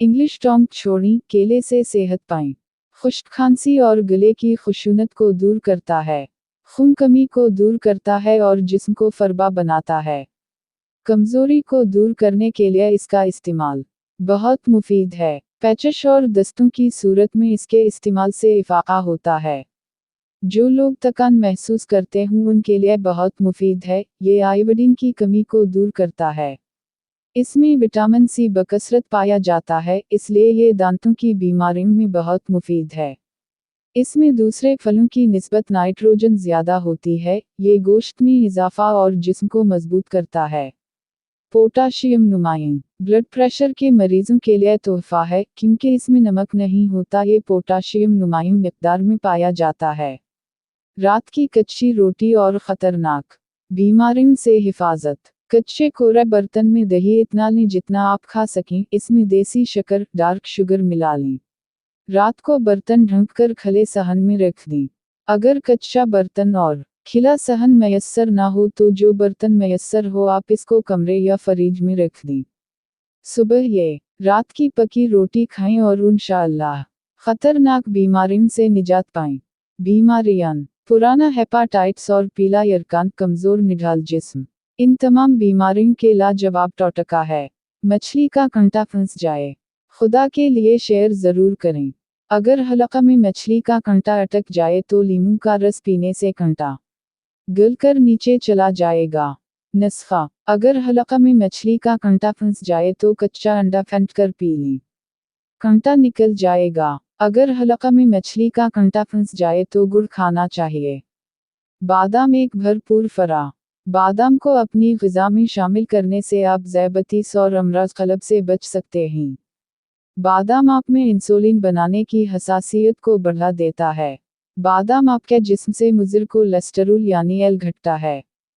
English Tonk छोड़ें, केले से सेहत पाएं। खुश्क खांसी और गले की खुशूनत को दूर करता है। खून कमी को दूर करता है और जिस्म को फरबा बनाता है। कमजोरी को दूर करने के लिए इसका इस्तेमाल बहुत मुफीद है। पैचश और दस्तों की सूरत में इसके इस्तेमाल से इफाका होता है। जो लोग थकान महसूस करते हों उनके लिए बहुत मुफीद है। ये आयोडीन की कमी को दूर करता है। इसमें विटामिन सी बकसरत पाया जाता है, इसलिए ये दांतों की बीमारियों में बहुत मुफीद है। इसमें दूसरे फलों की निस्बत नाइट्रोजन ज़्यादा होती है। ये गोश्त में इजाफा और जिस्म को मजबूत करता है। पोटाशियम नुमाइं ब्लड प्रेशर के मरीजों के लिए तोहफा है, क्योंकि इसमें नमक नहीं होता। ये पोटाशियम नुमाइं मिकदार में पाया जाता है। रात की कच्ची रोटी और ख़तरनाक बीमारियों से हिफाजत। कच्चे कोरे बर्तन में दही इतना लें जितना आप खा सकें। इसमें देसी शक्कर, डार्क शुगर मिला लें। रात को बर्तन ढंककर खुले सहन में रख दें। अगर कच्चा बर्तन और खिला सहन मैसर ना हो तो जो बर्तन मैसर हो आप इसको कमरे या फ्रिज में रख दें। सुबह ये रात की पकी रोटी खाएं और इंशाअल्लाह खतरनाक बीमारियों से निजात पाएं। बीमारियां पुराना हेपाटाइटिस और पीला यरकान, कमजोर निढाल जिस्म, इन तमाम बीमारियों के लाजवाब टोटका है। मछली का कांटा फंस जाए, खुदा के लिए शेयर ज़रूर करें। अगर हलका में मछली का कांटा अटक जाए तो लीमू का रस पीने से कांटा गलकर नीचे चला जाएगा। नुस्खा: अगर हलका में मछली का कांटा फंस जाए तो कच्चा अंडा फेंट कर पी लें, कांटा निकल जाएगा। अगर हलका में मछली का कांटा फंस जाए तो गुड़ खाना चाहिए। बादाम एक भरपूर फरा। बादाम को अपनी ग़िज़ा में शामिल करने से आप ज़ैबतीस और अमराज़ क़ल्ब से बच सकते हैं। बादाम आप में इंसुलिन बनाने की हसासियत को बढ़ा देता है। बादाम आपके जिस्म से मुज़र कोलेस्टेरोल यानी एल घटता है।